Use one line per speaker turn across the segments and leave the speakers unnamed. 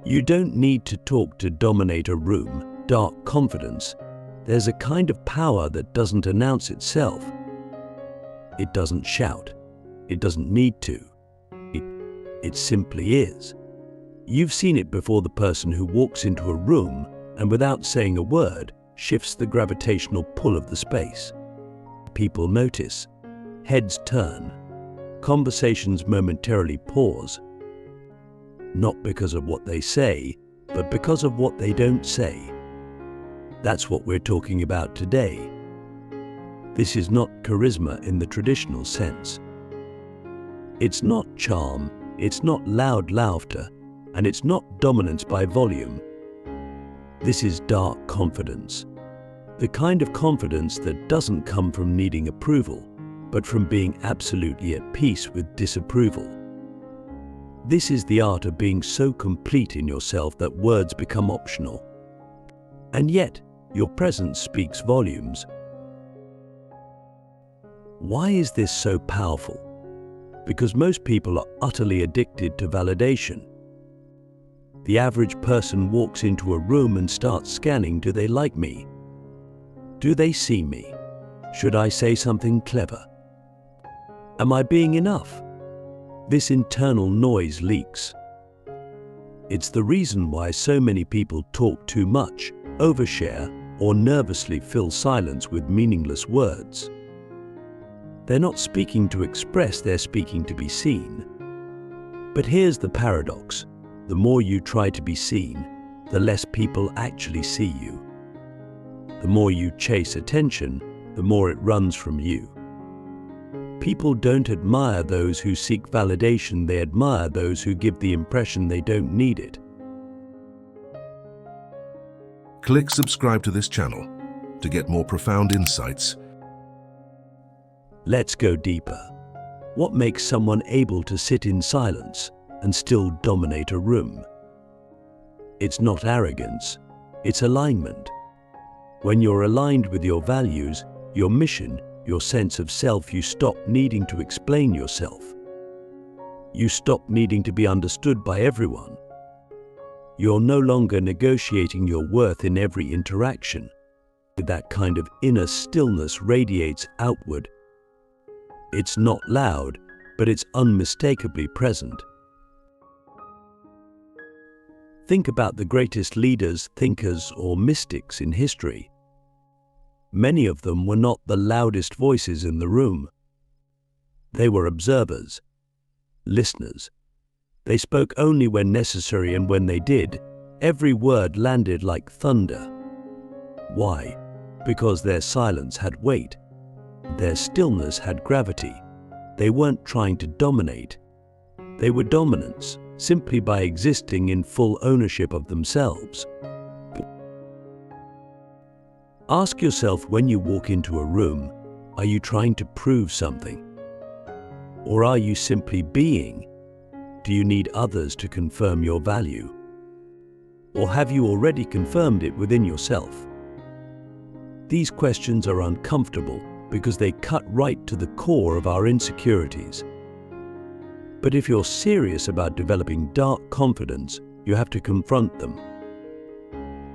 You don't need to talk to dominate a room. Dark confidence. There's a kind of power that doesn't announce itself. It doesn't shout. It doesn't need to. It simply is. You've seen it before, the person who walks into a room and without saying a word shifts the gravitational pull of the space. People notice. Heads turn. Conversations momentarily pause. Not because of what they say, but because of what they don't say. That's what we're talking about today. This is not charisma in the traditional sense. It's not charm, it's not loud laughter, and it's not dominance by volume. This is dark confidence. The kind of confidence that doesn't come from needing approval, but from being absolutely at peace with disapproval. This is the art of being so complete in yourself that words become optional. And yet, your presence speaks volumes. Why is this so powerful? Because most people are utterly addicted to validation. The average person walks into a room and starts scanning. Do they like me? Do they see me? Should I say something clever? Am I being enough? This internal noise leaks. It's the reason why so many people talk too much, overshare, or nervously fill silence with meaningless words. They're not speaking to express, they're speaking to be seen. But here's the paradox. The more you try to be seen, the less people actually see you. The more you chase attention, the more it runs from you. People don't admire those who seek validation, they admire those who give the impression they don't need it.
Click subscribe to this channel to get more profound insights.
Let's go deeper. What makes someone able to sit in silence and still dominate a room? It's not arrogance, it's alignment. When you're aligned with your values, your mission, your sense of self, you stop needing to explain yourself. You stop needing to be understood by everyone. You're no longer negotiating your worth in every interaction. That kind of inner stillness radiates outward. It's not loud, but it's unmistakably present. Think about the greatest leaders, thinkers, or mystics in history. Many of them were not the loudest voices in the room. They were observers, listeners. They spoke only when necessary, and when they did, every word landed like thunder. Why? Because their silence had weight. Their stillness had gravity. They weren't trying to dominate. They were dominance, simply by existing in full ownership of themselves. Ask yourself, when you walk into a room, are you trying to prove something? Or are you simply being? Do you need others to confirm your value? Or have you already confirmed it within yourself? These questions are uncomfortable because they cut right to the core of our insecurities. But if you're serious about developing dark confidence, you have to confront them.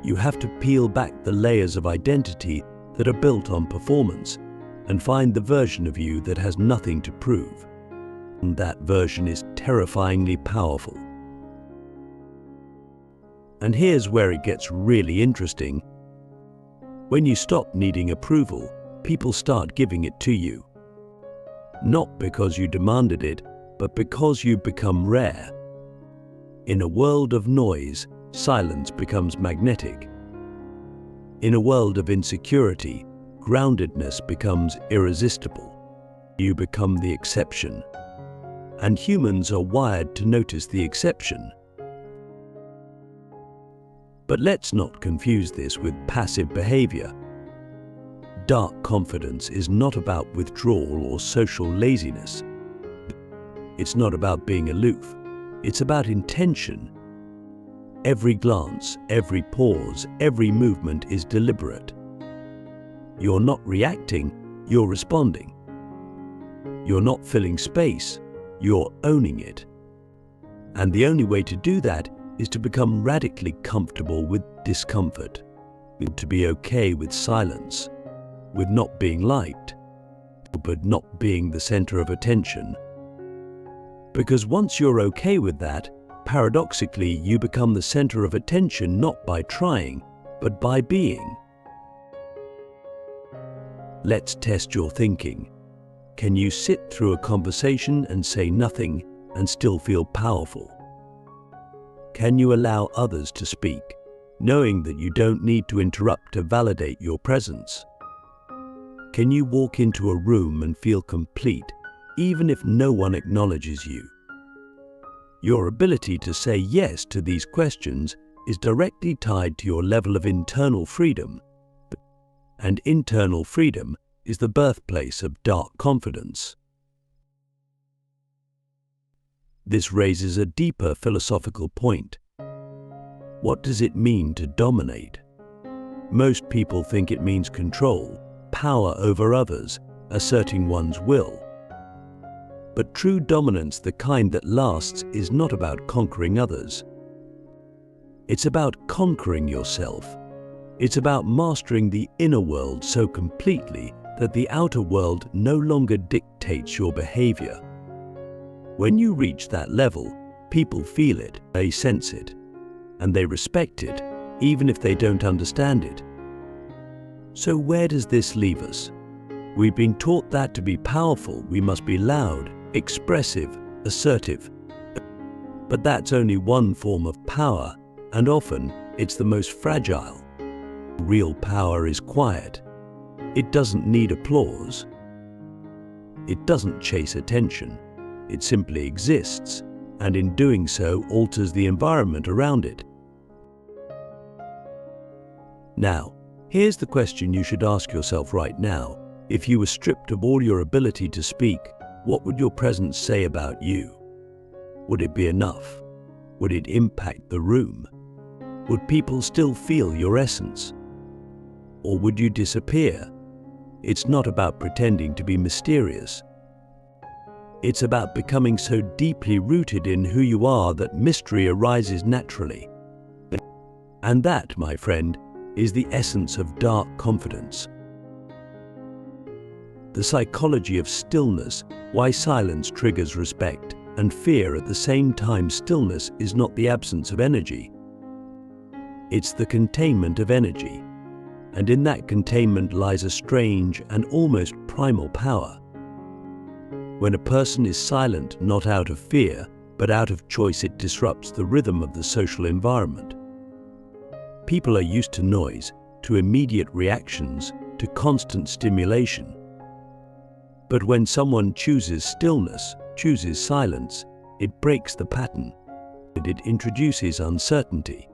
You have to peel back the layers of identity that are built on performance and find the version of you that has nothing to prove. And that version is terrifyingly powerful. And here's where it gets really interesting. When you stop needing approval, people start giving it to you. Not because you demanded it, but because you become rare. In a world of noise, silence becomes magnetic. In a world of insecurity, groundedness becomes irresistible. You become the exception. And humans are wired to notice the exception. But let's not confuse this with passive behavior. Dark confidence is not about withdrawal or social laziness. It's not about being aloof. It's about intention. Every glance, every pause, every movement is deliberate. You're not reacting, you're responding. You're not filling space, you're owning it. And the only way to do that is to become radically comfortable with discomfort, to be okay with silence, with not being liked, but not being the center of attention. Because once you're okay with that, paradoxically, you become the center of attention not by trying, but by being. Let's test your thinking. Can you sit through a conversation and say nothing and still feel powerful? Can you allow others to speak, knowing that you don't need to interrupt to validate your presence? Can you walk into a room and feel complete, even if no one acknowledges you? Your ability to say yes to these questions is directly tied to your level of internal freedom, and internal freedom is the birthplace of dark confidence. This raises a deeper philosophical point. What does it mean to dominate? Most people think it means control, power over others, asserting one's will. But true dominance, the kind that lasts, is not about conquering others. It's about conquering yourself. It's about mastering the inner world so completely that the outer world no longer dictates your behavior. When you reach that level, people feel it, they sense it, and they respect it, even if they don't understand it. So where does this leave us? We've been taught that to be powerful, we must be loud, expressive, assertive. But that's only one form of power, and often it's the most fragile. Real power is quiet. It doesn't need applause. It doesn't chase attention. It simply exists, and in doing so alters the environment around it. Now, here's the question you should ask yourself right now. If you were stripped of all your ability to speak, what would your presence say about you? Would it be enough? Would it impact the room? Would people still feel your essence? Or would you disappear? It's not about pretending to be mysterious. It's about becoming so deeply rooted in who you are that mystery arises naturally. And that, my friend, is the essence of dark confidence. The psychology of stillness, why silence triggers respect and fear at the same time. Stillness is not the absence of energy. It's the containment of energy. And in that containment lies a strange and almost primal power. When a person is silent, not out of fear, but out of choice, it disrupts the rhythm of the social environment. People are used to noise, to immediate reactions, to constant stimulation. But when someone chooses stillness, chooses silence, it breaks the pattern. It introduces uncertainty.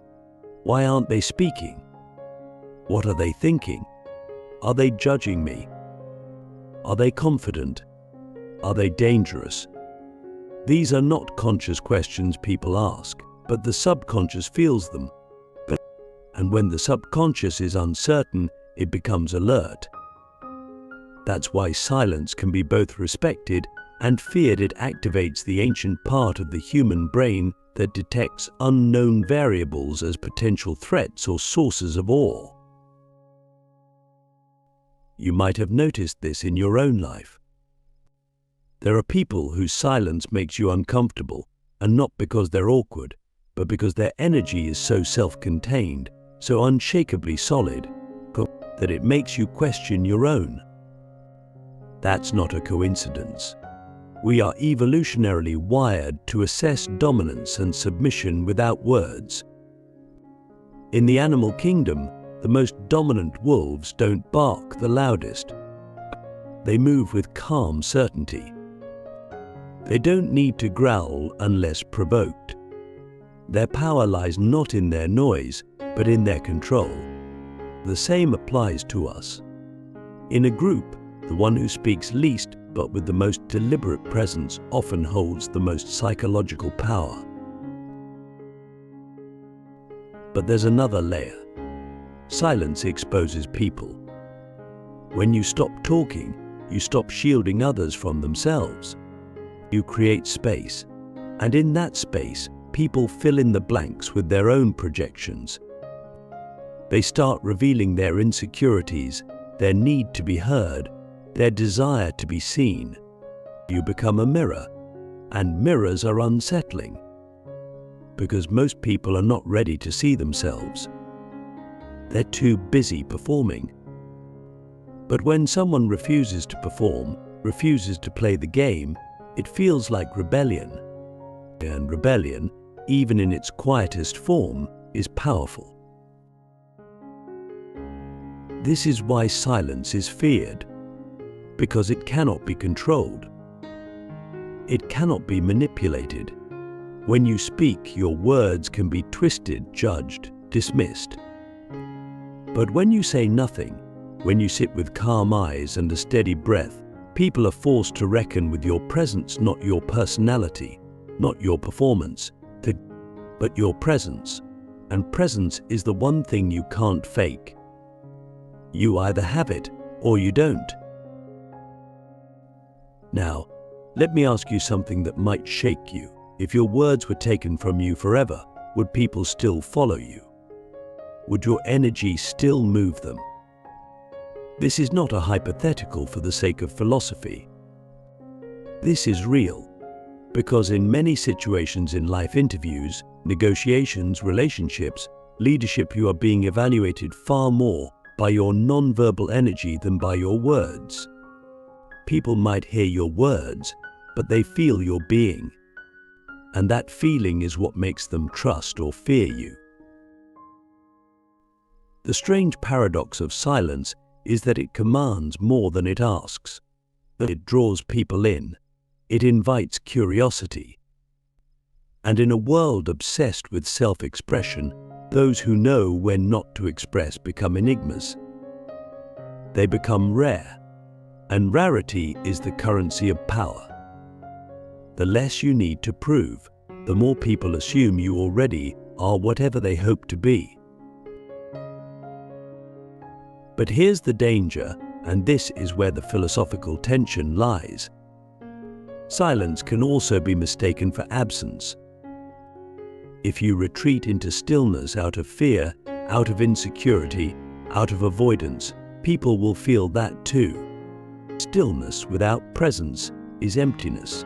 Why aren't they speaking? What are they thinking? Are they judging me? Are they confident? Are they dangerous? These are not conscious questions people ask, but the subconscious feels them. And when the subconscious is uncertain, it becomes alert. That's why silence can be both respected and feared. It activates the ancient part of the human brain that detects unknown variables as potential threats or sources of awe. You might have noticed this in your own life. There are people whose silence makes you uncomfortable, and not because they're awkward, but because their energy is so self-contained, so unshakably solid, that it makes you question your own. That's not a coincidence. We are evolutionarily wired to assess dominance and submission without words. In the animal kingdom, the most dominant wolves don't bark the loudest. They move with calm certainty. They don't need to growl unless provoked. Their power lies not in their noise, but in their control. The same applies to us. In a group, the one who speaks least but with the most deliberate presence often holds the most psychological power. But there's another layer. Silence exposes people. When you stop talking, you stop shielding others from themselves. You create space, and in that space, people fill in the blanks with their own projections. They start revealing their insecurities, their need to be heard, their desire to be seen. You become a mirror, and mirrors are unsettling, because most people are not ready to see themselves. They're too busy performing. But when someone refuses to perform, refuses to play the game, it feels like rebellion. And rebellion, even in its quietest form, is powerful. This is why silence is feared, because it cannot be controlled. It cannot be manipulated. When you speak, your words can be twisted, judged, dismissed. But when you say nothing, when you sit with calm eyes and a steady breath, people are forced to reckon with your presence, not your personality, not your performance, but your presence. And presence is the one thing you can't fake. You either have it or you don't. Now, let me ask you something that might shake you. If your words were taken from you forever, would people still follow you? Would your energy still move them? This is not a hypothetical for the sake of philosophy. This is real, because in many situations in life, interviews, negotiations, relationships, leadership, you are being evaluated far more by your non-verbal energy than by your words. People might hear your words, but they feel your being. And that feeling is what makes them trust or fear you. The strange paradox of silence is that it commands more than it asks. That it draws people in. It invites curiosity. And in a world obsessed with self-expression, those who know when not to express become enigmas. They become rare, and rarity is the currency of power. The less you need to prove, the more people assume you already are whatever they hope to be. But here's the danger, and this is where the philosophical tension lies. Silence can also be mistaken for absence. If you retreat into stillness out of fear, out of insecurity, out of avoidance, people will feel that too. Stillness without presence is emptiness.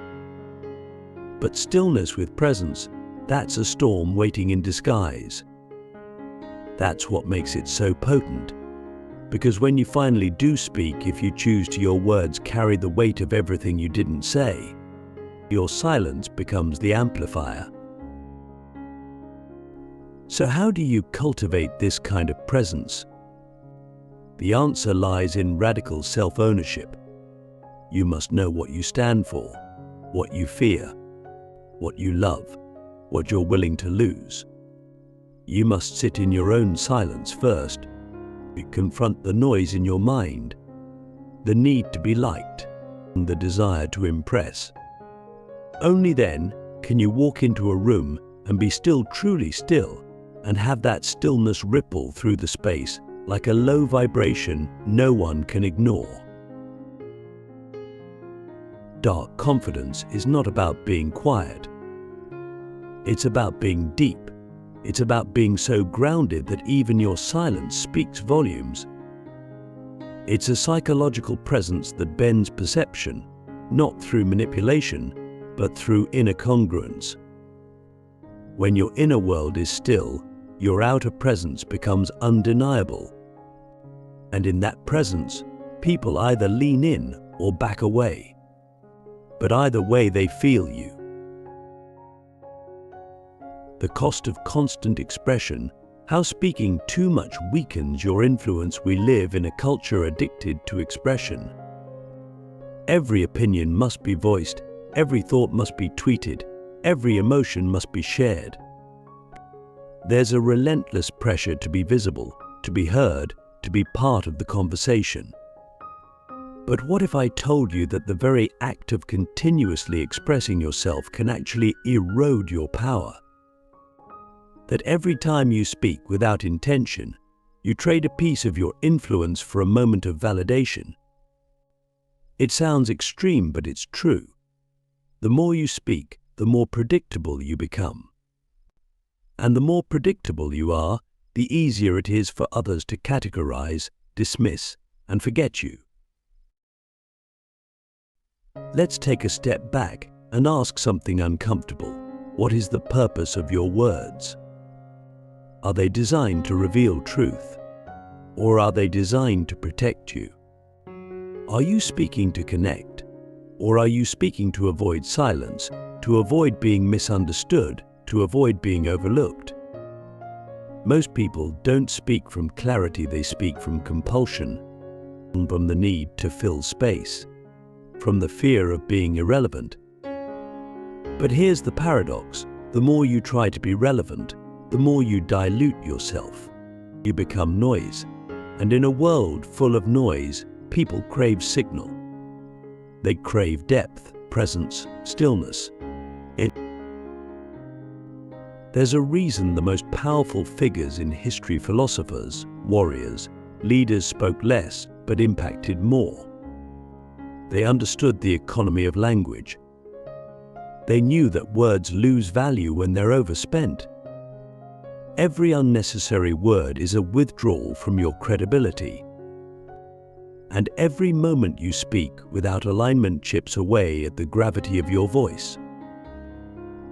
But stillness with presence, that's a storm waiting in disguise. That's what makes it so potent. Because when you finally do speak, if you choose to, your words carry the weight of everything you didn't say. Your silence becomes the amplifier. So how do you cultivate this kind of presence? The answer lies in radical self-ownership. You must know what you stand for, what you fear, what you love, what you're willing to lose. You must sit in your own silence first. You confront the noise in your mind, the need to be liked, and the desire to impress. Only then can you walk into a room and be still, truly still, and have that stillness ripple through the space like a low vibration no one can ignore. Dark confidence is not about being quiet. It's about being deep. It's about being so grounded that even your silence speaks volumes. It's a psychological presence that bends perception, not through manipulation, but through inner congruence. When your inner world is still, your outer presence becomes undeniable. And in that presence, people either lean in or back away. But either way, they feel you. The cost of constant expression, how speaking too much weakens your influence. We live in a culture addicted to expression. Every opinion must be voiced, every thought must be tweeted, every emotion must be shared. There's a relentless pressure to be visible, to be heard, to be part of the conversation. But what if I told you that the very act of continuously expressing yourself can actually erode your power? That every time you speak without intention, you trade a piece of your influence for a moment of validation. It sounds extreme, but it's true. The more you speak, the more predictable you become. And the more predictable you are, the easier it is for others to categorize, dismiss, and forget you. Let's take a step back and ask something uncomfortable. What is the purpose of your words? Are they designed to reveal truth? Or are they designed to protect you? Are you speaking to connect? Or are you speaking to avoid silence, to avoid being misunderstood, to avoid being overlooked? Most people don't speak from clarity, they speak from compulsion, from the need to fill space, from the fear of being irrelevant. But here's the paradox: the more you try to be relevant, the more you dilute yourself. You become noise, and in a world full of noise, people crave signal. They crave depth, presence, stillness. There's a reason the most powerful figures in history, philosophers, warriors, leaders, spoke less but impacted more. They understood the economy of language. They knew that words lose value when they're overspent. Every unnecessary word is a withdrawal from your credibility. And every moment you speak without alignment chips away at the gravity of your voice.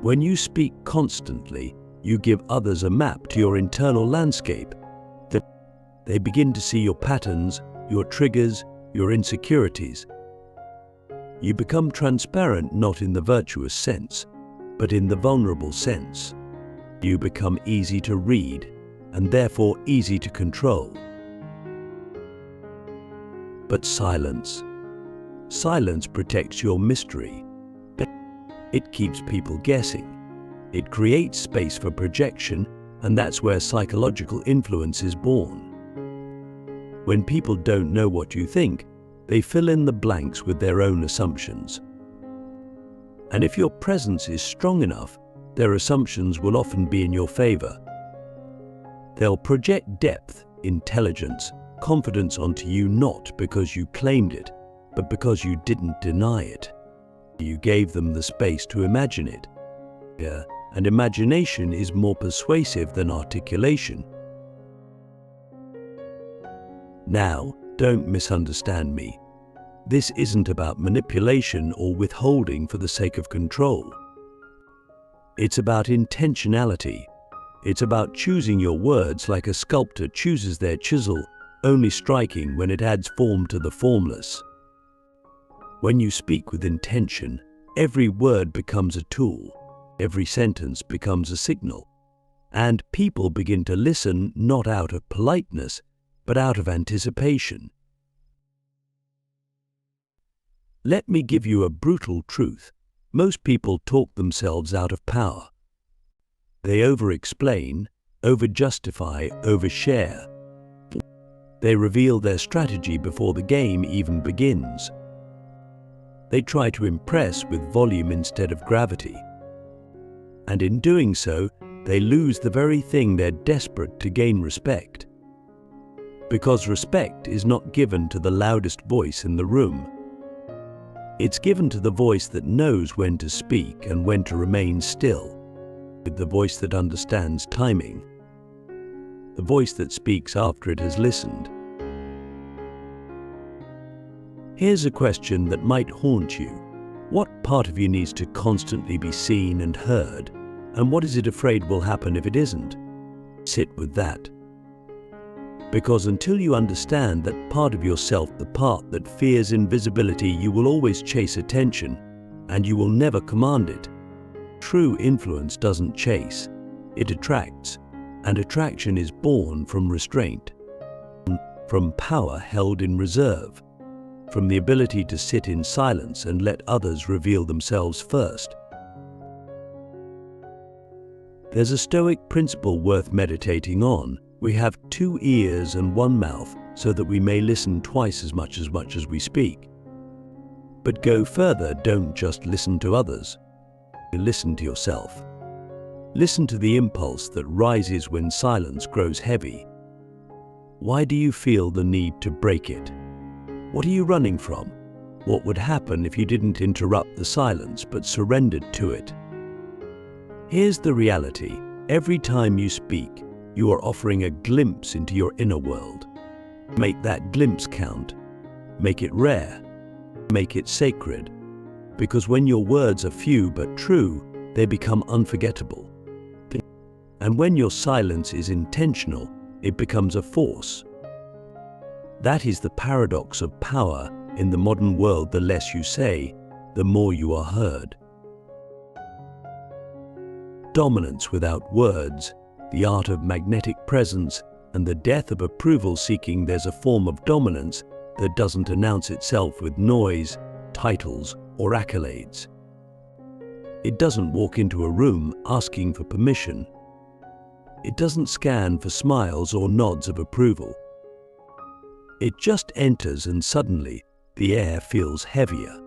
When you speak constantly, you give others a map to your internal landscape. They begin to see your patterns, your triggers, your insecurities. You become transparent not in the virtuous sense, but in the vulnerable sense. You become easy to read, and therefore easy to control. But silence protects your mystery. It keeps people guessing. It creates space for projection, and that's where psychological influence is born. When people don't know what you think, they fill in the blanks with their own assumptions. And if your presence is strong enough, their assumptions will often be in your favor. They'll project depth, intelligence, confidence onto you, not because you claimed it, but because you didn't deny it. You gave them the space to imagine it. And imagination is more persuasive than articulation. Now, don't misunderstand me. This isn't about manipulation or withholding for the sake of control. It's about intentionality. It's about choosing your words like a sculptor chooses their chisel, only striking when it adds form to the formless. When you speak with intention, every word becomes a tool, every sentence becomes a signal, and people begin to listen not out of politeness, but out of anticipation. Let me give you a brutal truth. Most people talk themselves out of power. They over-explain, over-justify, over-share. They reveal their strategy before the game even begins. They try to impress with volume instead of gravity. And in doing so, they lose the very thing they're desperate to gain: respect. Because respect is not given to the loudest voice in the room. It's given to the voice that knows when to speak and when to remain still. The voice that understands timing. The voice that speaks after it has listened. Here's a question that might haunt you. What part of you needs to constantly be seen and heard? And what is it afraid will happen if it isn't? Sit with that. Because until you understand that part of yourself, the part that fears invisibility, you will always chase attention, and you will never command it. True influence doesn't chase, it attracts, and attraction is born from restraint, from power held in reserve, from the ability to sit in silence and let others reveal themselves first. There's a Stoic principle worth meditating on. We have 2 ears and 1 mouth, so that we may listen twice as much as we speak. But go further, don't just listen to others. Listen to yourself. Listen to the impulse that rises when silence grows heavy. Why do you feel the need to break it? What are you running from? What would happen if you didn't interrupt the silence but surrendered to it? Here's the reality. Every time you speak, you are offering a glimpse into your inner world. Make that glimpse count. Make it rare. Make it sacred. Because when your words are few but true, they become unforgettable. And when your silence is intentional, it becomes a force. That is the paradox of power in the modern world. The less you say, the more you are heard. Dominance without words, the art of magnetic presence, and the death of approval seeking. There's a form of dominance that doesn't announce itself with noise, titles, or accolades. It doesn't walk into a room asking for permission. It doesn't scan for smiles or nods of approval. It just enters, and suddenly the air feels heavier.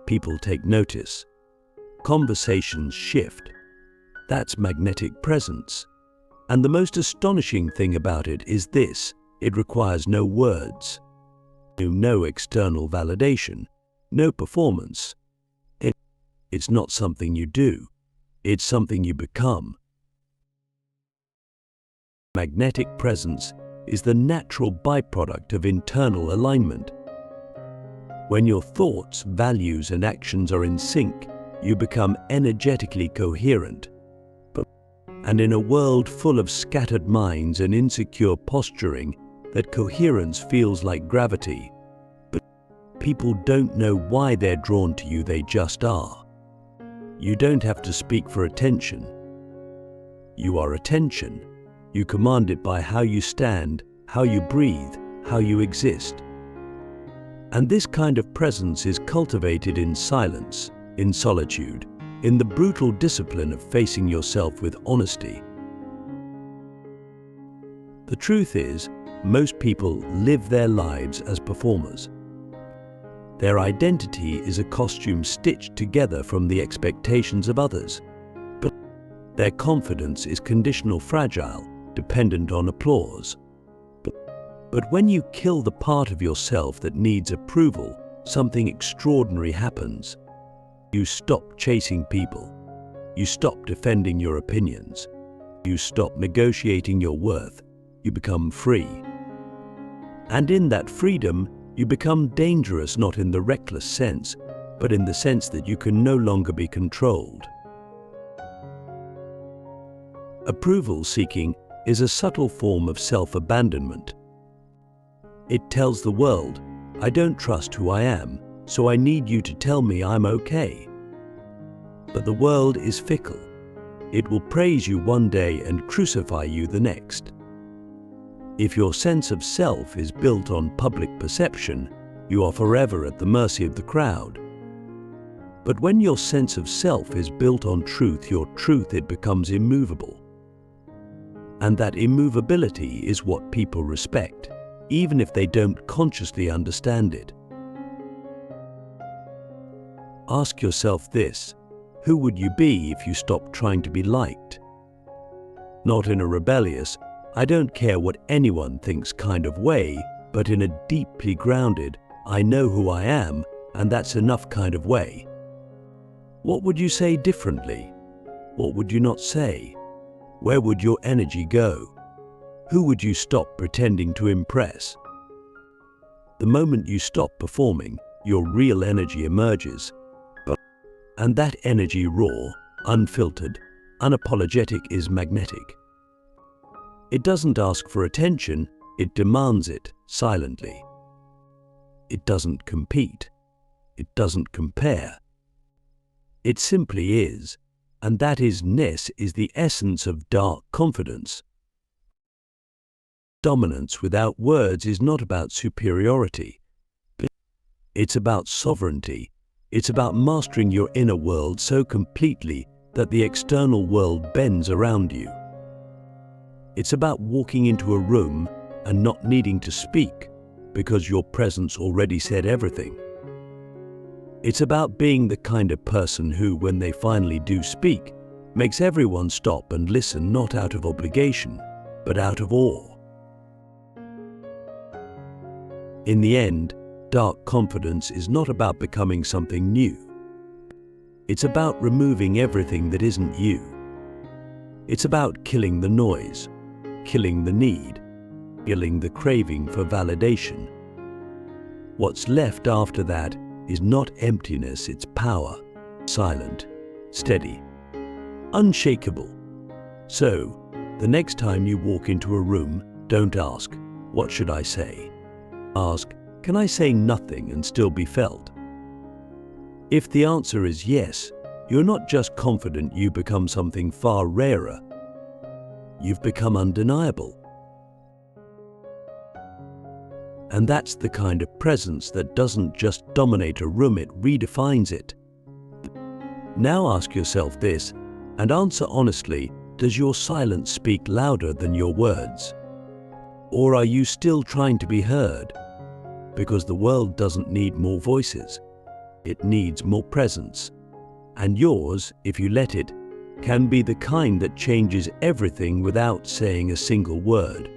People take notice. Conversations shift. That's magnetic presence. And the most astonishing thing about it is this: it requires no words, no external validation, no performance. It's not something you do, it's something you become. Magnetic presence is the natural byproduct of internal alignment. When your thoughts, values, and actions are in sync, you become energetically coherent. And in a world full of scattered minds and insecure posturing, that coherence feels like gravity. But people don't know why they're drawn to you, they just are. You don't have to speak for attention. You are attention. You command it by how you stand, how you breathe, how you exist. And this kind of presence is cultivated in silence, in solitude, in the brutal discipline of facing yourself with honesty. The truth is, most people live their lives as performers. Their identity is a costume stitched together from the expectations of others. But their confidence is conditional, fragile, dependent on applause. But when you kill the part of yourself that needs approval, something extraordinary happens. You stop chasing people. You stop defending your opinions. You stop negotiating your worth. You become free. And in that freedom, you become dangerous, not in the reckless sense, but in the sense that you can no longer be controlled. Approval seeking is a subtle form of self-abandonment. It tells the world, I don't trust who I am, so I need you to tell me I'm okay. But the world is fickle. It will praise you one day and crucify you the next. If your sense of self is built on public perception, you are forever at the mercy of the crowd. But when your sense of self is built on truth, your truth, it becomes immovable. And that immovability is what people respect, even if they don't consciously understand it. Ask yourself this: who would you be if you stopped trying to be liked? Not in a rebellious, I don't care what anyone thinks kind of way, but in a deeply grounded, I know who I am, and that's enough kind of way. What would you say differently? What would you not say? Where would your energy go? Who would you stop pretending to impress? The moment you stop performing, your real energy emerges. And that energy, raw, unfiltered, unapologetic, is magnetic. It doesn't ask for attention, it demands it silently. It doesn't compete. It doesn't compare. It simply is, and that is-ness is the essence of dark confidence. Dominance without words is not about superiority. It's about sovereignty. It's about mastering your inner world so completely that the external world bends around you. It's about walking into a room and not needing to speak because your presence already said everything. It's about being the kind of person who, when they finally do speak, makes everyone stop and listen, not out of obligation, but out of awe. In the end, dark confidence is not about becoming something new. It's about removing everything that isn't you. It's about killing the noise, killing the need, killing the craving for validation. What's left after that is not emptiness, it's power, silent, steady, unshakable. So, the next time you walk into a room, don't ask, "What should I say?" Ask, "Can I say nothing and still be felt?" If the answer is yes, you're not just confident, you become something far rarer. You've become undeniable. And that's the kind of presence that doesn't just dominate a room, it redefines it. Now ask yourself this, and answer honestly, does your silence speak louder than your words? Or are you still trying to be heard? Because the world doesn't need more voices, it needs more presence. And yours, if you let it, can be the kind that changes everything without saying a single word.